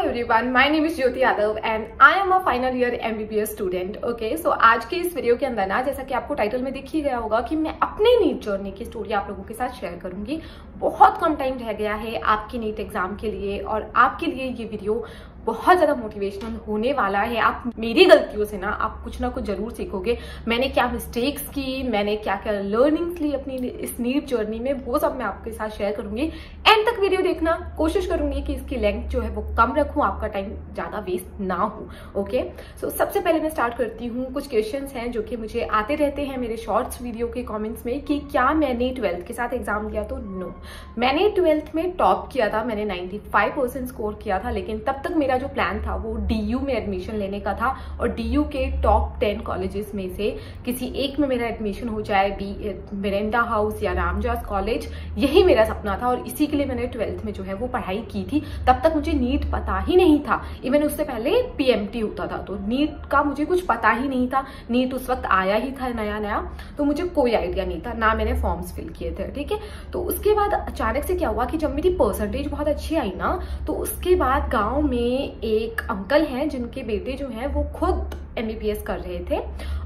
everyone, my name is Jyoti Yadav and I am a final year MBBS student. Okay, so आज के इस video के अंदर ना, जैसा कि आपको टाइटल में दिख ही गया होगा कि मैं अपने नीट जर्नी की स्टोरी आप लोगों के साथ शेयर करूंगी। बहुत कम टाइम रह गया है आपकी नीट एग्जाम के लिए और आपके लिए ये वीडियो बहुत ज्यादा मोटिवेशनल होने वाला है। आप मेरी गलतियों से ना आप कुछ ना कुछ जरूर सीखोगे। मैंने क्या मिस्टेक्स की, मैंने क्या क्या लर्निंग्स ली अपनी इस नीट जर्नी में, वो सब मैं आपके साथ शेयर करूंगी। एंड तक वीडियो देखना, कोशिश करूंगी कि इसकी लेंथ जो है वो कम रखूं, आपका टाइम ज्यादा वेस्ट ना हो। ओके, सो सबसे पहले मैं स्टार्ट करती हूँ। कुछ क्वेश्चंस हैं जो कि मुझे आते रहते हैं मेरे शॉर्ट्स वीडियो के कमेंट्स में कि क्या मैंने 12th के साथ एग्जाम दिया, तो नो, मैंने 12th में टॉप किया था, मैंने 95% स्कोर किया था। लेकिन तब तक मेरा जो प्लान था वो DU में एडमिशन लेने का था और DU के टॉप 10 कॉलेजेस में से किसी एक में मेरा एडमिशन हो जाए, बी मिरेंडा हाउस या रामजास कॉलेज, यही मेरा सपना था और इसी के लिए मैंने 12th में जो है वो पढ़ाई की थी। तब तक मुझे नीट पता ही नहीं था, इवन उससे पहले PMT होता था, तो नीट का मुझे कुछ पता ही नहीं था। नीट उस वक्त आया ही था नया नया, तो मुझे कोई आइडिया नहीं था, ना मैंने फॉर्म्स फिल किए थे। ठीक है, तो उसके बाद अचानक से क्या हुआ कि जब मेरी परसेंटेज बहुत अच्छी आई ना, तो उसके बाद गांव में एक अंकल हैं जिनके बेटे जो हैं वो खुद MBBS कर रहे थे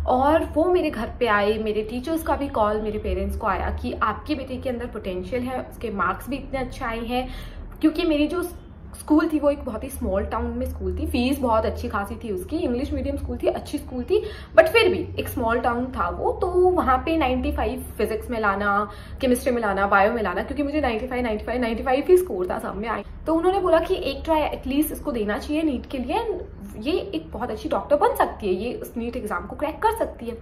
और वो मेरे घर पे आए। मेरे टीचर्स का भी कॉल मेरे पेरेंट्स को आया कि आपके बेटे के अंदर पोटेंशियल है, उसके मार्क्स भी इतने अच्छे आए हैं। क्योंकि मेरी जो स्कूल थी वो एक बहुत ही स्मॉल टाउन में स्कूल थी, फीस बहुत अच्छी खासी थी उसकी, इंग्लिश मीडियम स्कूल थी, अच्छी स्कूल थी, बट फिर भी एक स्मॉल टाउन था वो। तो वहां पे 95 फिजिक्स में लाना, केमिस्ट्री में लाना, बायो में लाना, क्योंकि मुझे 95 ही स्कोर था सब में आई। तो उन्होंने बोला कि एक ट्राई एटलीस्ट इसको देना चाहिए नीट के लिए, ये एक बहुत अच्छी डॉक्टर बन सकती है, ये उस नीट एग्जाम को क्रैक कर सकती है।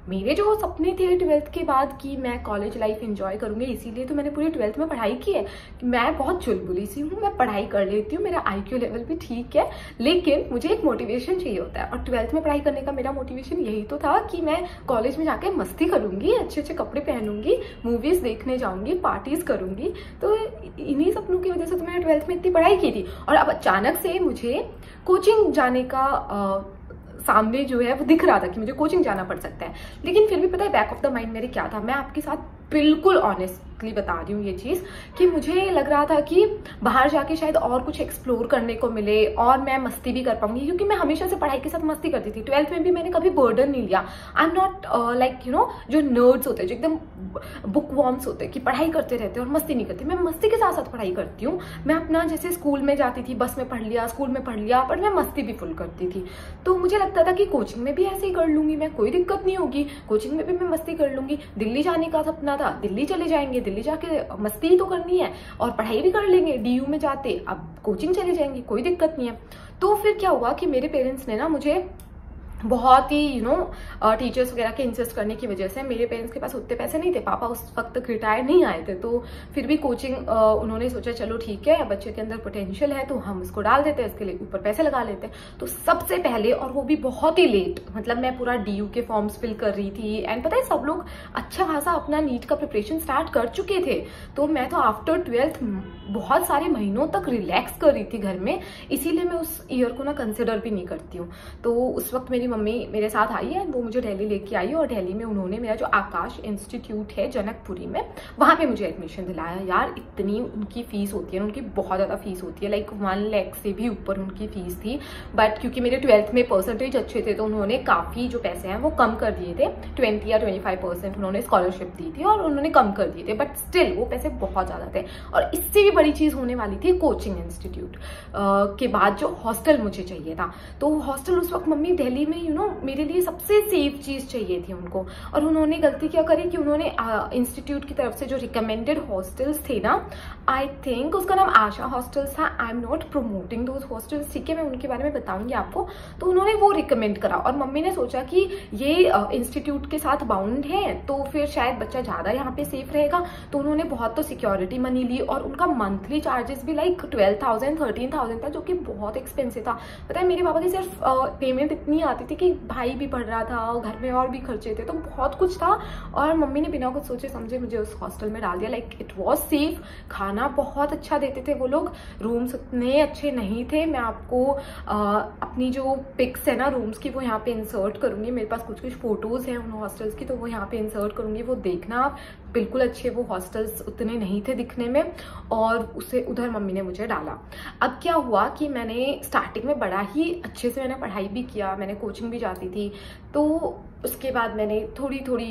मेरे जो सपने थे 12th के बाद कि मैं कॉलेज लाइफ एंजॉय करूंगी, इसीलिए तो मैंने पूरी 12th में पढ़ाई की है। मैं बहुत चुलबुली सी हूँ, मैं पढ़ाई कर लेती हूँ, मेरा IQ लेवल भी ठीक है, लेकिन मुझे एक मोटिवेशन चाहिए होता है। और 12th में पढ़ाई करने का मेरा मोटिवेशन यही तो था कि मैं कॉलेज में जाके मस्ती करूंगी, अच्छे अच्छे कपड़े पहनूंगी, मूवीज देखने जाऊंगी, पार्टीज करूंगी। तो इन्हीं सपनों की वजह से तो मैंने 12th में इतनी पढ़ाई की थी। और अब अचानक से मुझे कोचिंग जाने का सामने जो है वो दिख रहा था कि मुझे कोचिंग जाना पड़ सकता है। लेकिन फिर भी पता है बैक ऑफ द माइंड मेरे क्या था, मैं आपके साथ बिल्कुल ऑनेस्टली बता रही हूँ ये चीज, कि मुझे लग रहा था कि बाहर जाके शायद और कुछ एक्सप्लोर करने को मिले और मैं मस्ती भी कर पाऊंगी, क्योंकि मैं हमेशा से पढ़ाई के साथ मस्ती करती थी। 12th में भी मैंने कभी बर्डन नहीं लिया। आई एम नॉट लाइक जो नर्ड्स होते हैं, जो एकदम बुक वॉर्म्स होते हैं कि पढ़ाई करते रहते हैं और मस्ती नहीं करती। मैं मस्ती के साथ साथ पढ़ाई करती हूँ। मैं अपना जैसे स्कूल में जाती थी, बस में पढ़ लिया, स्कूल में पढ़ लिया, पर मैं मस्ती भी फुल करती थी। तो मुझे लगता था कि कोचिंग में भी ऐसे ही कर लूंगी मैं, कोई दिक्कत नहीं होगी, कोचिंग में भी मैं मस्ती कर लूंगी। दिल्ली जाने का सपना था, दिल्ली चले जाएंगे, दिल्ली जाके मस्ती ही तो करनी है और पढ़ाई भी कर लेंगे। DU में जाते अब कोचिंग चले जाएंगे, कोई दिक्कत नहीं है। तो फिर क्या हुआ कि मेरे पेरेंट्स ने ना मुझे बहुत ही टीचर्स वगैरह के इंसिस्ट करने की वजह से, मेरे पेरेंट्स के पास उतने पैसे नहीं थे, पापा उस वक्त तक रिटायर नहीं आए थे, तो फिर भी कोचिंग उन्होंने सोचा चलो ठीक है, बच्चे के अंदर पोटेंशियल है तो हम इसको डाल देते हैं, इसके लिए ऊपर पैसे लगा लेते हैं। तो सबसे पहले, और वो भी बहुत ही लेट, मतलब मैं पूरा DU के फॉर्म्स फिल कर रही थी एंड पता है सब लोग अच्छा खासा अपना नीट का प्रिपरेशन स्टार्ट कर चुके थे, तो मैं तो आफ्टर 12th बहुत सारे महीनों तक रिलैक्स कर रही थी घर में, इसीलिए मैं उस ईयर को ना कंसिडर भी नहीं करती हूँ। तो उस वक्त मेरी मम्मी मेरे साथ आई है, वो मुझे दिल्ली लेके आई और दिल्ली में उन्होंने मेरा जो आकाश इंस्टीट्यूट है जनकपुरी में, वहां पे मुझे एडमिशन दिलाया। यार इतनी उनकी फीस होती है, उनकी बहुत ज्यादा फीस होती है, लाइक 1 लाख से भी ऊपर उनकी फीस थी। बट क्योंकि मेरे 12th में परसेंटेज अच्छे थे तो उन्होंने काफी जो पैसे हैं वो कम कर दिए थे, 20 या 25% उन्होंने स्कॉलरशिप दी थी और उन्होंने कम कर दिए थे, बट स्टिल वो पैसे बहुत ज्यादा थे। और इससे भी बड़ी चीज होने वाली थी कोचिंग इंस्टीट्यूट के बाद जो हॉस्टल मुझे चाहिए था। तो हॉस्टल उस वक्त मम्मी दिल्ली में मेरे लिए सबसे सेफ चीज चाहिए थी उनको, और उन्होंने गलती क्या करी कि उन्होंने इंस्टीट्यूट की तरफ से जो रिकमेंडेड हॉस्टल्स थे ना, आई थिंक उसका नाम आशा हॉस्टल्स था, I am not promoting those hostels, ठीक है, मैं उनके बारे में बताऊंगी आपको। तो उन्होंने वो रिकमेंड करा और मम्मी ने सोचा कि ये इंस्टीट्यूट के साथ बाउंड है तो फिर शायद बच्चा ज्यादा यहाँ पे सेफ रहेगा, तो उन्होंने बहुत तो सिक्योरिटी मनी ली और उनका मंथली चार्जेस भी लाइक 12,000 13,000 था, जो कि बहुत एक्सपेंसिव था। पता है मेरे पापा की सिर्फ पेमेंट इतनी आती थी कि भाई भी पढ़ रहा था, घर में और भी खर्चे थे, तो बहुत कुछ था। और मम्मी ने बिना कुछ सोचे समझे मुझे उस हॉस्टल में डाल दिया। लाइक इट वाज सेफ, खाना बहुत अच्छा देते थे वो लोग, रूम्स उतने अच्छे नहीं थे। मैं आपको अपनी जो पिक्स है ना रूम्स की वो यहाँ पे इंसर्ट करूंगी, मेरे पास कुछ कुछ फोटोज हैं उन हॉस्टल्स की, तो वो यहाँ पे इंसर्ट करूंगी, वो देखना आप। बिल्कुल अच्छे वो हॉस्टल्स उतने नहीं थे दिखने में, और उसे उधर मम्मी ने मुझे डाला। अब क्या हुआ कि मैंने स्टार्टिंग में बड़ा ही अच्छे से मैंने पढ़ाई भी किया, मैंने कोचिंग भी जाती थी, तो उसके बाद मैंने थोड़ी थोड़ी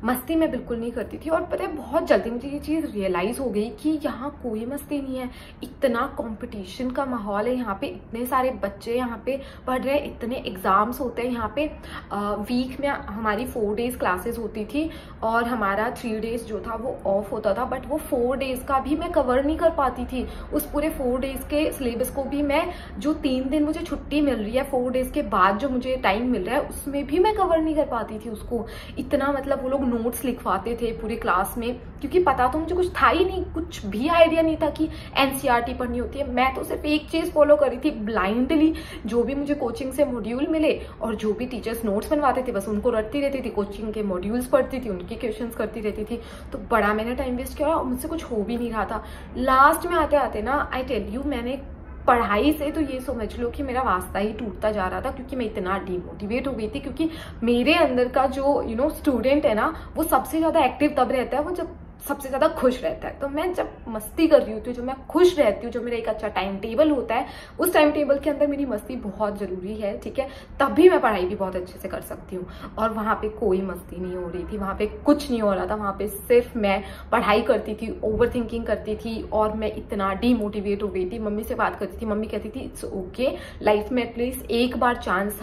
मस्ती में बिल्कुल नहीं करती थी। और पता है बहुत जल्दी मुझे ये चीज़ रियलाइज़ हो गई कि यहाँ कोई मस्ती नहीं है, इतना कंपटीशन का माहौल है यहाँ पे, इतने सारे बच्चे यहाँ पे पढ़ रहे हैं, इतने एग्जाम्स होते हैं यहाँ पे। वीक में हमारी 4 डेज क्लासेस होती थी और हमारा 3 डेज जो था वो ऑफ होता था, बट वो 4 डेज का भी मैं कवर नहीं कर पाती थी। उस पूरे 4 डेज के सिलेबस को भी मैं, जो 3 दिन मुझे छुट्टी मिल रही है 4 डेज के बाद जो मुझे टाइम मिल रहा है, उसमें भी मैं कवर नहीं कर पाती थी उसको। इतना मतलब वो लोग नोट्स लिखवाते थे पूरी क्लास में, क्योंकि पता तो मुझे कुछ था ही नहीं, कुछ भी आइडिया नहीं था कि एनसीईआरटी पढ़नी होती है। मैं तो सिर्फ एक चीज फॉलो करी थी ब्लाइंडली, जो भी मुझे कोचिंग से मॉड्यूल मिले और जो भी टीचर्स नोट्स बनवाते थे बस उनको रटती रहती थी, कोचिंग के मॉड्यूल्स पढ़ती थी, उनके क्वेश्चंस करती रहती थी। तो बड़ा मैंने टाइम वेस्ट किया और मुझसे कुछ हो भी नहीं रहा था। लास्ट में आते आते ना, आई टेल यू, मैंने पढ़ाई से तो ये समझ लो कि मेरा वास्ता ही टूटता जा रहा था, क्योंकि मैं इतना डिमोटिवेट हो गई थी। क्योंकि मेरे अंदर का जो स्टूडेंट है ना, वो सबसे ज्यादा एक्टिव तब रहता है वो जब सबसे ज्यादा खुश रहता है। तो मैं जब मस्ती कर रही होती हूँ, जो मैं खुश रहती हूँ, जो मेरा एक अच्छा टाइम टेबल होता है, उस टाइम टेबल के अंदर मेरी मस्ती बहुत जरूरी है, ठीक है, तभी मैं पढ़ाई भी बहुत अच्छे से कर सकती हूँ। और वहां पे कोई मस्ती नहीं हो रही थी, वहां पे कुछ नहीं हो रहा था, वहां पे सिर्फ मैं पढ़ाई करती थी, ओवर थिंकिंग करती थी, और मैं इतना डीमोटिवेट हो गई थी। मम्मी से बात करती थी, मम्मी कहती थी इट्स ओके, लाइफ में एटलीस्ट एक बार चांस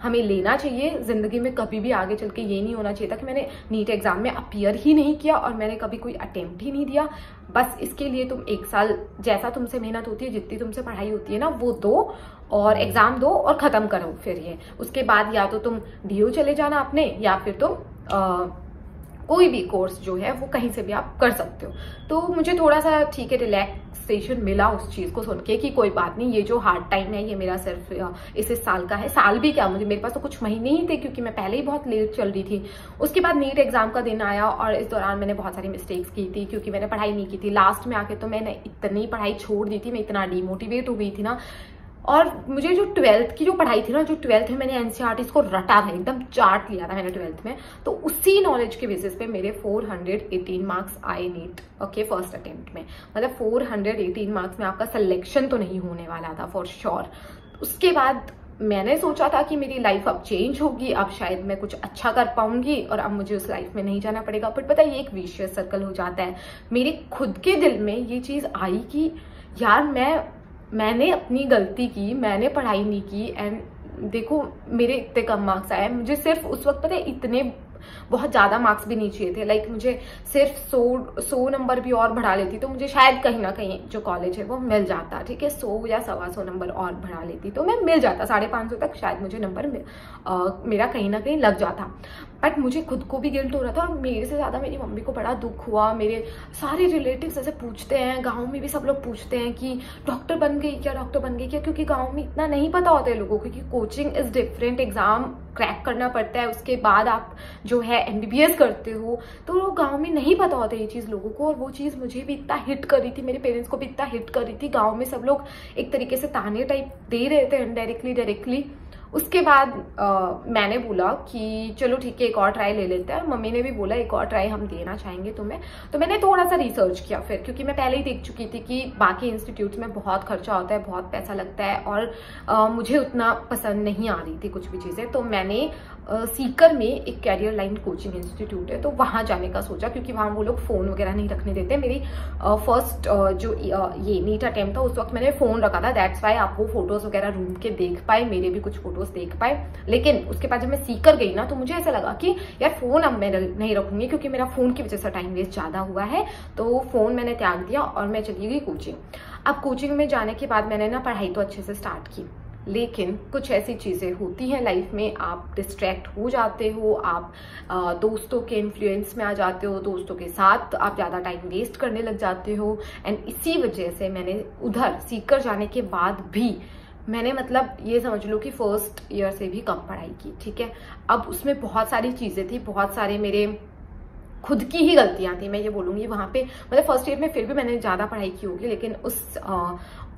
हमें लेना चाहिए, जिंदगी में कभी भी आगे चल के ये नहीं होना चाहिए था कि मैंने नीट एग्जाम में अपीयर ही नहीं किया और मैंने कभी कोई अटेम्प्ट ही नहीं दिया। बस इसके लिए तुम 1 साल जैसा तुमसे मेहनत होती है, जितनी तुमसे पढ़ाई होती है ना, वो दो और एग्जाम दो और खत्म करो फिर ये। उसके बाद या तो तुम डीयू चले जाना अपने, या फिर तुम कोई भी कोर्स जो है वो कहीं से भी आप कर सकते हो। तो मुझे थोड़ा सा ठीक है रिलैक्सेशन मिला उस चीज को सुन के कि कोई बात नहीं, ये जो हार्ड टाइम है ये मेरा सिर्फ इस साल का है। साल भी क्या, मेरे पास तो कुछ महीने ही थे, क्योंकि मैं पहले ही बहुत लेट चल रही थी। उसके बाद नीट एग्जाम का दिन आया और इस दौरान मैंने बहुत सारी मिस्टेक्स की थी, क्योंकि मैंने पढ़ाई नहीं की थी। लास्ट में आके तो मैंने इतनी पढ़ाई छोड़ दी थी, मैं इतना डिमोटिवेट हो गई थी ना। और मुझे जो 12th की जो पढ़ाई थी ना, जो 12th में मैंने एनसीईआरटी को रटा था, एकदम चार्ट लिया था मैंने 12th में, तो उसी नॉलेज के बेसिस पे मेरे 418 मार्क्स आए नीट, ओके, फर्स्ट अटेम्प्ट में। मतलब 418 मार्क्स में आपका सिलेक्शन तो नहीं होने वाला था फॉर श्योर। उसके बाद मैंने सोचा था कि मेरी लाइफ अब चेंज होगी, अब शायद मैं कुछ अच्छा कर पाऊंगी और अब मुझे उस लाइफ में नहीं जाना पड़ेगा। बट पता है ये एक विशियस सर्कल हो जाता है। मेरे खुद के दिल में ये चीज आई कि यार मैंने अपनी गलती की, मैंने पढ़ाई नहीं की, एंड देखो मेरे इतने कम मार्क्स आए। मुझे सिर्फ उस वक्त पता है इतने बहुत ज्यादा मार्क्स भी नहीं चाहिए थे, लाइक मुझे सिर्फ 100 नंबर भी और बढ़ा लेती तो मुझे शायद कहीं ना कहीं जो कॉलेज है वो मिल जाता, ठीक है, 100 या 125 नंबर और बढ़ा लेती तो मैं मिल जाता, 550 तक शायद मुझे नंबर मेरा कहीं ना कहीं लग जाता। बट मुझे खुद को भी गिल्ट हो रहा था और मेरे से ज्यादा मेरी मम्मी को बड़ा दुख हुआ। मेरे सारे रिलेटिव्स ऐसे पूछते हैं, गाँव में भी सब लोग पूछते हैं कि डॉक्टर बन गई क्या, डॉक्टर बन गई क्या, क्योंकि गाँव में इतना नहीं पता होता है लोगों को कि coaching is different, exam crack करना पड़ता है, उसके बाद आप जो है एमबीबीएस करते हो। तो गांव में नहीं पता होता ये चीज लोगों को, और वो चीज मुझे भी इतना हिट कर रही थी, मेरे पेरेंट्स को भी इतना हिट कर रही थी। गांव में सब लोग एक तरीके से ताने टाइप दे रहे थे इनडायरेक्टली डायरेक्टली। उसके बाद मैंने बोला कि चलो ठीक है एक और ट्राई ले लेते हैं। मम्मी ने भी बोला एक और ट्राई हम देना चाहेंगे तुम्हें। तो मैंने थोड़ा सा रिसर्च किया फिर, क्योंकि मैं पहले ही देख चुकी थी कि बाकी इंस्टीट्यूट में बहुत खर्चा होता है, बहुत पैसा लगता है, और मुझे उतना पसंद नहीं आ रही थी कुछ भी चीजें। तो मैंने सीकर में एक कैरियर लाइन कोचिंग इंस्टीट्यूट है, तो वहां जाने का सोचा, क्योंकि वहां वो लोग फोन वगैरह नहीं रखने देते। मेरी फर्स्ट जो ये नीट अटेम्प्ट था उस वक्त मैंने फोन रखा था, दैट्स वाई आप वो फोटोज वगैरह रूम के देख पाए, मेरे भी कुछ फोटोज देख पाए। लेकिन उसके बाद जब मैं सीकर गई ना, तो मुझे ऐसा लगा कि यार फोन अब मैं नहीं रखूंगी, क्योंकि मेरा फोन की वजह से टाइम वेस्ट ज्यादा हुआ है। तो फोन मैंने त्याग दिया और मैं चली गई कोचिंग। अब कोचिंग में जाने के बाद मैंने ना पढ़ाई तो अच्छे से स्टार्ट की, लेकिन कुछ ऐसी चीजें होती हैं लाइफ में, आप डिस्ट्रैक्ट हो जाते हो, आप दोस्तों के इन्फ्लुएंस में आ जाते हो, दोस्तों के साथ आप ज्यादा टाइम वेस्ट करने लग जाते हो। एंड इसी वजह से मैंने उधर सीकर जाने के बाद भी मैंने मतलब ये समझ लो कि फर्स्ट ईयर से भी कम पढ़ाई की, ठीक है। अब उसमें बहुत सारी चीजें थी, बहुत सारे मेरे खुद की ही गलतियां थी, मैं ये बोलूंगी वहां पे। मतलब फर्स्ट ईयर में फिर भी मैंने ज्यादा पढ़ाई की होगी, लेकिन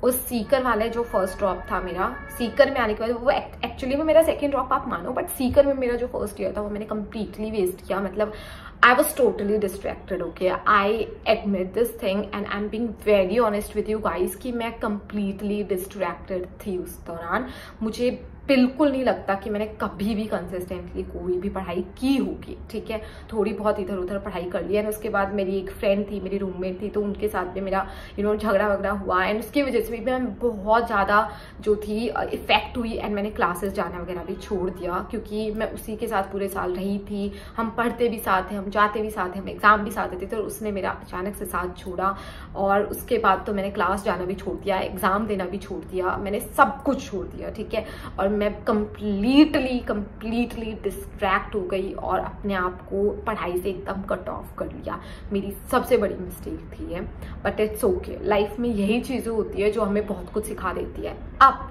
उस सीकर वाले जो फर्स्ट ड्रॉप था मेरा, सीकर में आने के बाद वो एक्चुअली में मेरा सेकंड ड्रॉप आप मानो, बट सीकर में मेरा जो फर्स्ट ईयर था वो मैंने कंप्लीटली वेस्ट किया। मतलब I was totally distracted, okay? I admit this thing and I'm being very honest with you guys कि मैं completely distracted थी उस दौरान। मुझे बिल्कुल नहीं लगता कि मैंने कभी भी कंसिस्टेंटली कोई भी पढ़ाई की होगी, ठीक है? थोड़ी बहुत इधर उधर पढ़ाई कर ली। एंड उसके बाद मेरी एक फ्रेंड थी, मेरी रूममेट थी, तो उनके साथ भी मेरा झगड़ा वगड़ा हुआ एंड उसकी वजह से भी मैं बहुत ज़्यादा जो थी इफेक्ट हुई एंड मैंने क्लासेस जाना वगैरह भी छोड़ दिया, क्योंकि मैं उसी के साथ पूरे साल रही थी। हम पढ़ते भी साथ थे, हम जाते भी साथ थे, हम एग्जाम भी साथ थे, तो उसने मेरा अचानक से साथ छोड़ा और उसके बाद तो मैंने क्लास जाना भी छोड़ दिया, एग्जाम देना भी छोड़ दिया, मैंने सब कुछ छोड़ दिया, ठीक है? और मैं कंप्लीटली डिस्ट्रैक्ट हो गई और अपने आप को पढ़ाई से एकदम कट ऑफ कर लिया। मेरी सबसे बड़ी मिस्टेक थी है, बट इट्स ओके। लाइफ में यही चीजें होती है जो हमें बहुत कुछ सिखा देती है। अब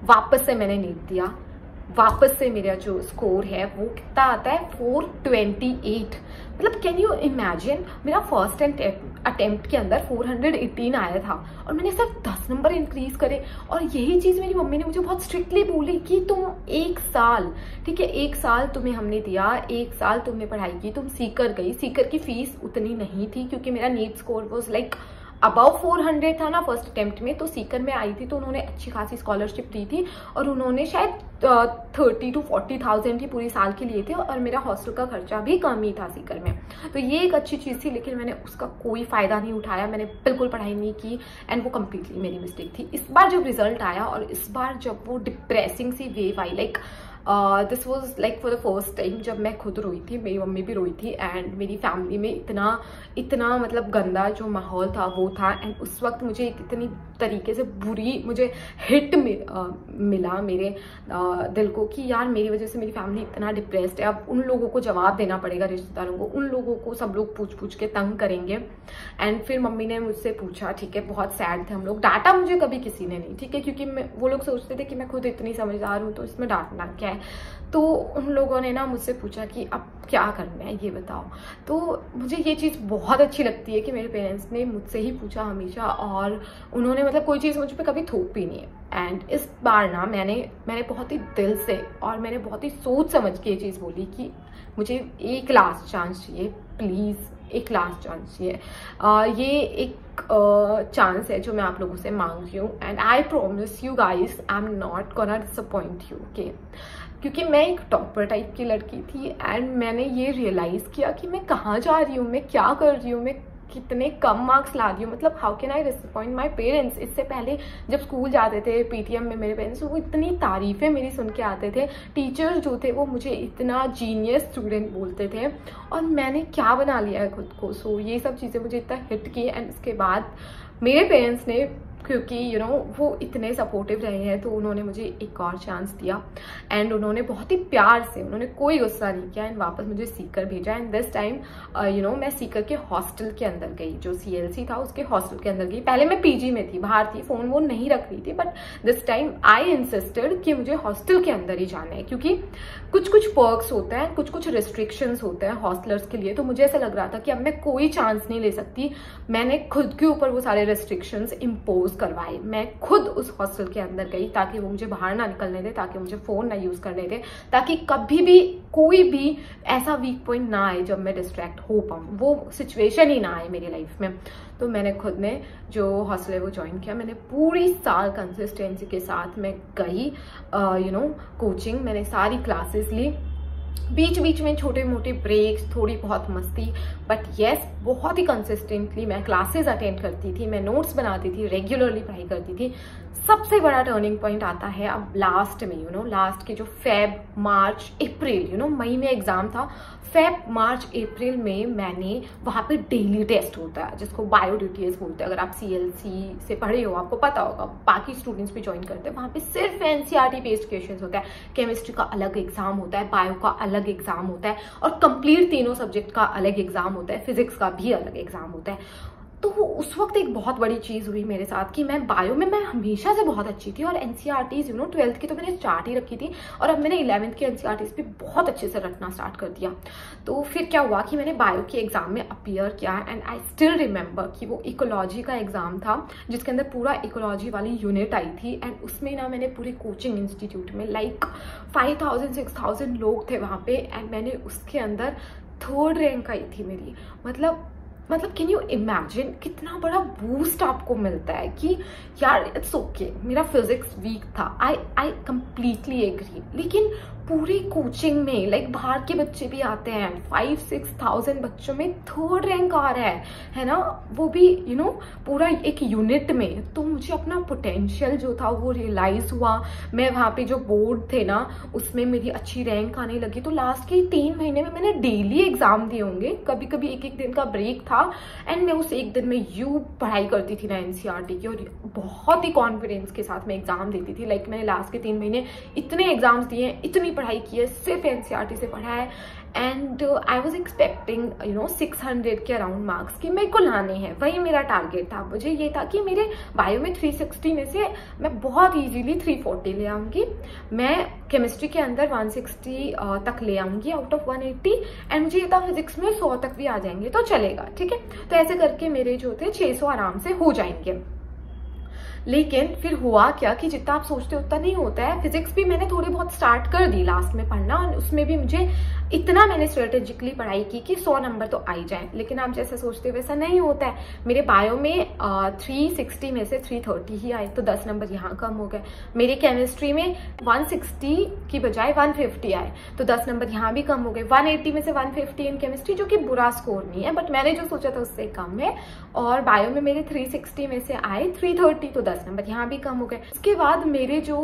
वापस से मैंने नीट दिया, वापस से मेरा जो स्कोर है वो कितना आता है 428। मतलब कैन यू इमेजिन, मेरा फर्स्ट अटेम्प्ट के अंदर 418 आया था और मैंने सिर्फ 10 नंबर इंक्रीज करे। और यही चीज मेरी मम्मी ने मुझे बहुत स्ट्रिक्टली बोली कि तुम एक साल, ठीक है, 1 साल तुम्हें हमने दिया, 1 साल तुमने पढ़ाई की, तुम सीकर गई। सीकर की फीस उतनी नहीं थी क्योंकि मेरा NEET score was like about 400 था ना फर्स्ट अटेम्प्ट में, तो सीकर में आई थी तो उन्होंने अच्छी खासी स्कॉलरशिप दी थी और उन्होंने शायद 30 to 40,000 ही पूरी साल के लिए थे और मेरा हॉस्टल का खर्चा भी कम ही था सीकर में। तो ये एक अच्छी चीज़ थी, लेकिन मैंने उसका कोई फायदा नहीं उठाया, मैंने बिल्कुल पढ़ाई नहीं की एंड वो कम्प्लीटली मेरी मिस्टेक थी। इस बार जब रिजल्ट आया और इस बार जब वो डिप्रेसिंग सी वेव आई, like this was like for the first time जब मैं खुद रोई थी, मेरी मम्मी भी रोई थी एंड मेरी फैमिली में इतना मतलब गंदा जो माहौल था वो था। एंड उस वक्त मुझे इतनी तरीके से बुरी मुझे हिट मिला मेरे दिल को कि यार मेरी वजह से मेरी फैमिली इतना डिप्रेस्ड है, अब उन लोगों को जवाब देना पड़ेगा, रिश्तेदारों को, उन लोगों को सब लोग पूछ के तंग करेंगे। एंड फिर मम्मी ने मुझसे पूछा, ठीक है, बहुत सैड थे हम लोग, डांटा मुझे कभी किसी ने नहीं, ठीक है, क्योंकि वो लोग सोचते थे कि मैं खुद इतनी समझदार हूँ तो इसमें डांटना क्या है। तो उन लोगों ने ना मुझसे पूछा कि अब क्या करना है ये बताओ। तो मुझे ये चीज़ बहुत अच्छी लगती है कि मेरे पेरेंट्स ने मुझसे ही पूछा हमेशा और उन्होंने मतलब कोई चीज़ मुझ पर कभी थोप भी नहीं है। एंड इस बार ना मैंने बहुत ही दिल से और मैंने बहुत ही सोच समझ के ये चीज़ बोली कि मुझे एक लास्ट चांस चाहिए, प्लीज़ एक लास्ट चांस चाहिए। ये एक चांस है जो मैं आप लोगों से मांग रही हूँ and I promise you guys I am not gonna disappoint you, okay? क्योंकि मैं एक टॉपर टाइप की लड़की थी एंड मैंने ये रियलाइज़ किया कि मैं कहाँ जा रही हूँ, मैं क्या कर रही हूँ, मैं कितने कम मार्क्स ला रही हूँ। मतलब how can I disappoint my parents. इससे पहले जब स्कूल जाते थे पीटीएम में मेरे पेरेंट्स, वो इतनी तारीफें मेरी सुन के आते थे, टीचर्स जो थे वो मुझे इतना जीनियस स्टूडेंट बोलते थे और मैंने क्या बना लिया है खुद को। सो ये सब चीज़ें मुझे इतना हिट की एंड इसके बाद मेरे पेरेंट्स ने, क्योंकि वो इतने सपोर्टिव रहे हैं, तो उन्होंने मुझे एक और चांस दिया एंड उन्होंने बहुत ही प्यार से, उन्होंने कोई गुस्सा नहीं किया एंड वापस मुझे सीकर भेजा। एंड दिस टाइम मैं सीकर के हॉस्टल के अंदर गई, जो CLC था उसके हॉस्टल के अंदर गई। पहले मैं PG में थी, बाहर थी, फोन वो नहीं रख रही थी, but this time I insisted कि मुझे हॉस्टल के अंदर ही जाना है, क्योंकि कुछ पर्क्स होते हैं, कुछ रिस्ट्रिक्शंस होते हैं हॉस्टलर्स के लिए। तो मुझे ऐसा लग रहा था कि अब मैं कोई चांस नहीं ले सकती, मैंने खुद के ऊपर वो सारे रिस्ट्रिक्शंस इम्पोज करवाए। मैं खुद उस हॉस्टल के अंदर गई ताकि वो मुझे बाहर ना निकलने दे, ताकि मुझे फोन ना यूज करने दे, ताकि कभी भी कोई भी ऐसा वीक पॉइंट ना आए जब मैं डिस्ट्रैक्ट हो पाऊँ, वो सिचुएशन ही ना आए मेरी लाइफ में। तो मैंने खुद ने जो हॉस्टल है वो ज्वाइन किया। मैंने पूरी साल कंसिस्टेंसी के साथ मैं गई कोचिंग, मैंने सारी क्लासेस ली, बीच बीच में छोटे मोटे ब्रेक्स, थोड़ी बहुत मस्ती, बट येस बहुत ही कंसिस्टेंटली मैं क्लासेस अटेंड करती थी, मैं नोट्स बनाती थी, रेगुलरली पढ़ाई करती थी। सबसे बड़ा टर्निंग पॉइंट आता है अब लास्ट में, लास्ट के जो फेब मार्च अप्रैल, मई में एग्जाम था, फेब मार्च अप्रैल में मैंने वहाँ पे डेली टेस्ट होता है जिसको बायो DTS बोलते हैं। अगर आप CLC से पढ़े हो आपको पता होगा, बाकी स्टूडेंट्स भी ज्वाइन करते हैं। वहाँ पे सिर्फ NCERT बेस्ड क्वेश्चंस होता है, केमिस्ट्री का अलग एग्जाम होता है, बायो का अलग एग्जाम होता है और कंप्लीट तीनों सब्जेक्ट का अलग एग्जाम होता है, फिजिक्स का भी अलग एग्जाम होता है। तो उस वक्त एक बहुत बड़ी चीज हुई मेरे साथ कि मैं बायो में मैं हमेशा से बहुत अच्छी थी, और एनसीईआरटीज 12th की तो मैंने स्टार्ट ही रखी थी, और अब मैंने 11th की एनसीईआरटीज भी बहुत अच्छे से रटना स्टार्ट कर दिया। तो फिर क्या हुआ कि मैंने बायो के एग्जाम में अपीयर किया, एंड आई स्टिल रिमेंबर कि वो इकोलॉजी का एग्जाम था जिसके अंदर पूरा इकोलॉजी वाली यूनिट आई थी, एंड उसमें ना मैंने पूरे कोचिंग इंस्टीट्यूट में 5000-6000 लोग थे वहाँ पे, एंड मैंने उसके अंदर 3rd रैंक आई थी मेरी। मतलब कैन यू इमेजिन कितना बड़ा बूस्ट आपको मिलता है कि यार इट्स ओके। मेरा फिजिक्स वीक था, आई कंप्लीटली एग्री, लेकिन पूरी कोचिंग में लाइक बाहर के बच्चे भी आते हैं, 5-6,000 बच्चों में 3rd रैंक आ रहा है ना, वो भी पूरा एक यूनिट में। तो मुझे अपना पोटेंशियल जो था वो रियलाइज हुआ। मैं वहाँ पे जो बोर्ड थे ना उसमें मेरी अच्छी रैंक आने लगी। तो लास्ट के 3 महीने में मैंने डेली एग्जाम दिए होंगे, कभी कभी एक दिन का ब्रेक था, एंड मैं उस एक दिन में यूं पढ़ाई करती थी ना एनसीईआरटी की, और बहुत ही कॉन्फिडेंस के साथ मैं एग्जाम देती थी। लाइक मैंने लास्ट के 3 महीने इतने एग्जाम्स दिए, इतनी पढ़ाई की है, सिर्फ एनसीईआरटी से पढ़ा है, एंड आई वॉज एक्सपेक्टिंग 600 के अराउंड मार्क्स की मेरे को लाने हैं। वही मेरा टारगेट था। मुझे ये था कि मेरे बायो में 360 में से मैं बहुत इजीली 340 ले आऊंगी, मैं केमिस्ट्री के अंदर 160 तक ले आऊंगी आउट ऑफ 180, एंड मुझे ये था फिजिक्स में 100 तक भी आ जाएंगे तो चलेगा, ठीक है। तो ऐसे करके मेरे जो थे 600 आराम से हो जाएंगे। लेकिन फिर हुआ क्या कि जितना आप सोचते हो उतना नहीं होता है। फिजिक्स भी मैंने थोड़ी बहुत स्टार्ट कर दी लास्ट में पढ़ना, और उसमें भी मुझे इतना मैंने स्ट्रेटेजिकली पढ़ाई की कि 100 नंबर तो आ ही जाए, लेकिन आप जैसा सोचते हो वैसा नहीं होता है। मेरे बायो में 360 में से 330 ही आए, तो 10 नंबर यहाँ कम हो गए। मेरी केमिस्ट्री में 160 की बजाय 150 आए, तो 10 नंबर यहाँ भी कम हो गए। 180 में से 150 इन केमिस्ट्री, जो कि बुरा स्कोर नहीं है, बट मैंने जो सोचा था उससे कम है। और बायो में मेरे 360 में से आए 330, तो 10 नंबर यहाँ भी कम हो गए। उसके बाद मेरे जो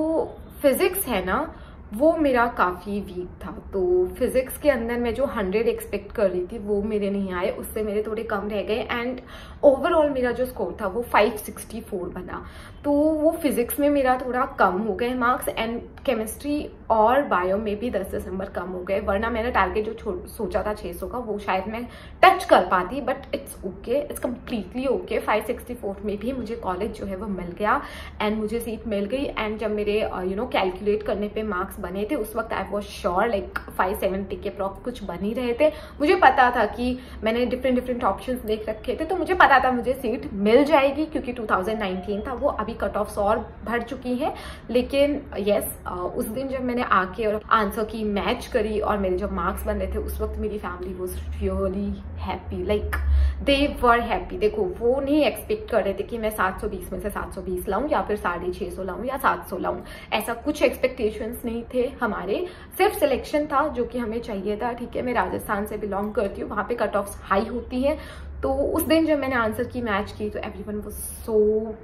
फिजिक्स है ना वो मेरा काफ़ी वीक था, तो फिजिक्स के अंदर मैं जो 100 एक्सपेक्ट कर रही थी वो मेरे नहीं आए, उससे मेरे थोड़े कम रह गए, एंड ओवरऑल मेरा जो स्कोर था वो 564 बना। तो वो फिजिक्स में मेरा थोड़ा कम हो गए मार्क्स, एंड केमिस्ट्री और बायो में भी 10 नंबर कम हो गए। वरना मैंने टारगेट जो सोचा था 600 का वो शायद मैं टच कर पाती, but it's okay, it's completely okay. 564 में भी मुझे कॉलेज जो है वो मिल गया, एंड मुझे सीट मिल गई। एंड जब मेरे कैलकुलेट करने पे मार्क्स बने थे उस वक्त आई वॉज श्योर लाइक 570 के अप्रॉक्स कुछ बन ही रहे थे। मुझे पता था कि मैंने डिफरेंट ऑप्शंस देख रखे थे, तो मुझे पता था मुझे सीट मिल जाएगी, क्योंकि 2019 था वो, अभी कट ऑफ्स और बढ़ चुकी हैं। लेकिन यस, उस दिन जब मैंने आके और आंसर की मैच करी और मेरे जब मार्क्स बन रहे थे उस वक्त मेरी family was really happy, like they were happy. देखो वो नहीं एक्सपेक्ट कर रहे थे कि मैं 720 में से 720 लाऊं, या फिर 650 लाऊं, या 700 लाऊं, ऐसा कुछ एक्सपेक्टेशंस नहीं थे हमारे। सिर्फ सिलेक्शन था जो कि हमें चाहिए था, ठीक है। मैं राजस्थान से बिलोंग करती हूँ, वहां पे कट ऑफ्स हाई होती है। तो उस दिन जब मैंने आंसर की मैच की तो everyone was so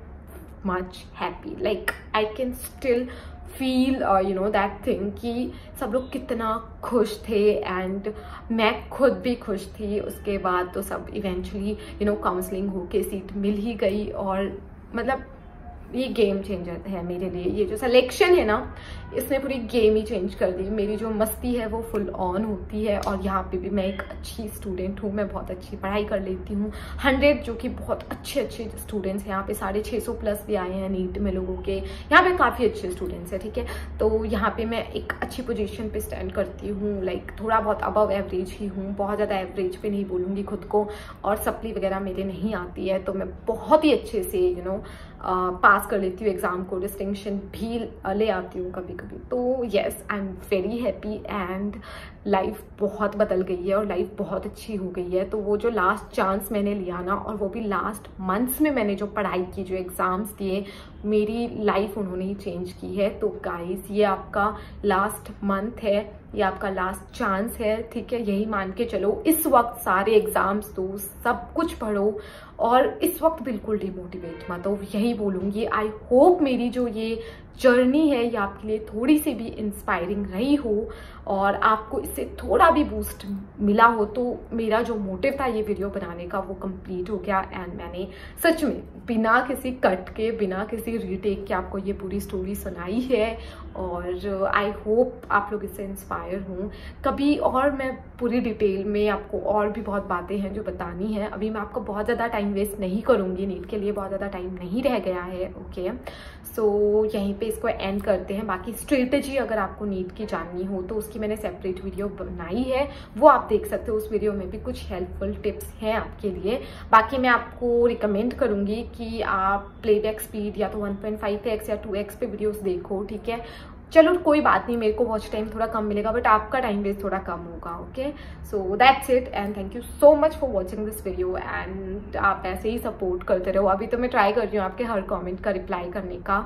much happy, like I can still feel that thing कि सब लोग कितना खुश थे, एंड मैं खुद भी खुश थी। उसके बाद तो सब इवेंचुअली काउंसलिंग होके सीट मिल ही गई, और मतलब ये गेम चेंजर है मेरे लिए। ये जो सिलेक्शन है ना इसने पूरी गेम ही चेंज कर दी। मेरी जो मस्ती है वो फुल ऑन होती है, और यहाँ पे भी मैं एक अच्छी स्टूडेंट हूँ, मैं बहुत अच्छी पढ़ाई कर लेती हूँ। 100 जो कि बहुत अच्छे स्टूडेंट्स हैं यहाँ पे, 650 प्लस भी आए हैं नीट में लोगों के, यहाँ पे काफ़ी अच्छे स्टूडेंट्स हैं, ठीक है। तो यहाँ पे मैं एक अच्छी पोजीशन पे स्टैंड करती हूँ, लाइक थोड़ा बहुत अबव एवरेज ही हूँ, बहुत ज़्यादा एवरेज पे नहीं बोलूँगी खुद को। और सप्ली वगैरह मेरे नहीं आती है, तो मैं बहुत ही अच्छे से पास कर लेती हूँ एग्जाम को, डिस्टिंक्शन भी ले आती हूँ कभी कभी। तो yes, I am very happy, and life बहुत बदल गई है और लाइफ बहुत अच्छी हो गई है। तो वो जो लास्ट चांस मैंने लिया ना, और वो भी लास्ट मंथ्स में मैंने जो पढ़ाई की, जो एग्जाम्स दिए, मेरी लाइफ उन्होंने ही चेंज की है। तो गाइस ये आपका लास्ट मंथ है, ये आपका लास्ट चांस है, ठीक है। यही मान के चलो, इस वक्त सारे एग्जाम्स दो, सब कुछ पढ़ो, और इस वक्त बिल्कुल डिमोटिवेट मत हो, यही बोलूँगी। आई होप मेरी जो ये जर्नी है ये आपके लिए थोड़ी सी भी इंस्पायरिंग रही हो और आपको इससे थोड़ा भी बूस्ट मिला हो, तो मेरा जो मोटिव था ये वीडियो बनाने का वो कंप्लीट हो गया। एंड मैंने सच में बिना किसी कट के, बिना किसी रीटेक के आपको ये पूरी स्टोरी सुनाई है और आई होप आप लोग इससे इंस्पायर हों। कभी और मैं पूरी डिटेल में आपको और भी बहुत बातें हैं जो बतानी है। अभी मैं आपको बहुत ज़्यादा टाइम वेस्ट नहीं करूँगी, नीट के लिए बहुत ज़्यादा टाइम नहीं रह गया है। ओके, सो यहीं पे इसको एंड करते हैं। बाकी स्ट्रेटेजी अगर आपको नीट की जाननी हो तो उसकी मैंने सेपरेट वीडियो बनाई है, वो आप देख सकते हो। उस वीडियो में भी कुछ हेल्पफुल टिप्स हैं आपके लिए। बाकी मैं आपको रिकमेंड करूँगी कि आप प्लेबैक स्पीड या तो 1.5x या 2x पे वीडियोस देखो, ठीक है। चलो कोई बात नहीं, मेरे को वॉच टाइम थोड़ा कम मिलेगा बट आपका टाइम वेस्ट थोड़ा कम होगा। Okay, so that's it and thank you so much for watching this video and आप ऐसे ही सपोर्ट करते रहो। अभी तो मैं ट्राई कर रही हूँ आपके हर कमेंट का रिप्लाई करने का।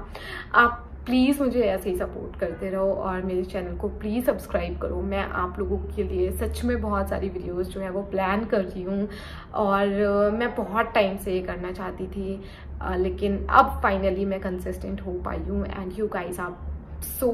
आप प्लीज़ मुझे ऐसे ही सपोर्ट करते रहो और मेरे चैनल को प्लीज़ सब्सक्राइब करो। मैं आप लोगों के लिए सच में बहुत सारी वीडियोस जो है वो प्लान कर रही हूँ और मैं बहुत टाइम से ये करना चाहती थी, लेकिन अब फाइनली मैं कंसिस्टेंट हो पाई हूँ। एंड यू गाइस आप सो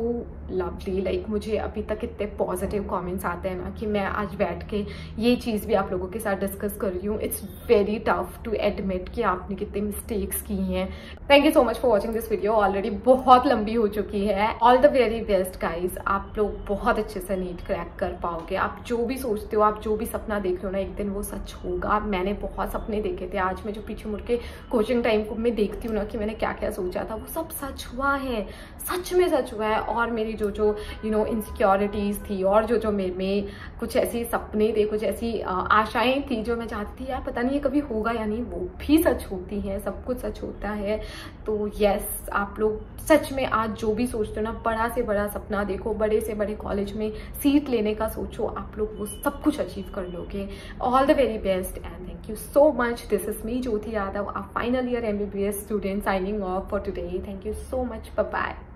लवली, लाइक मुझे अभी तक इतने पॉजिटिव कमेंट्स आते हैं ना कि मैं आज बैठ के ये चीज़ भी आप लोगों के साथ डिस्कस कर रही हूँ। It's very tough to admit कि आपने कितने मिस्टेक्स की हैं। Thank you so much for watching this video, already बहुत लंबी हो चुकी है। All the very best guys, आप लोग बहुत अच्छे से नीट क्रैक कर पाओगे। आप जो भी सोचते हो, आप जो भी सपना देख रहे हो ना, एक दिन वो सच होगा। मैंने बहुत सपने देखे थे, आज मैं जो पीछे मुड़ के कोचिंग टाइम को मैं देखती हूँ ना कि मैंने क्या क्या सोचा था, वो सब सच हुआ है, सच में सच हुआ है। और मेरी जो इनसिक्योरिटीज थी और जो मेरे में कुछ ऐसे सपने थे, कुछ ऐसी आशाएं थी जो मैं चाहती थी यार पता नहीं ये कभी होगा या नहीं, वो भी सच होती हैं। सब कुछ सच होता है। तो यस, आप लोग सच में आज जो भी सोचते हो ना, बड़ा से बड़ा सपना देखो, बड़े से बड़े कॉलेज में सीट लेने का सोचो, आप लोग वो सब कुछ अचीव कर लोगे। All the very best and thank you so much. This is me Jyoti Yadav, a final year MBBS student signing off for today. Thank you so much. Bye bye.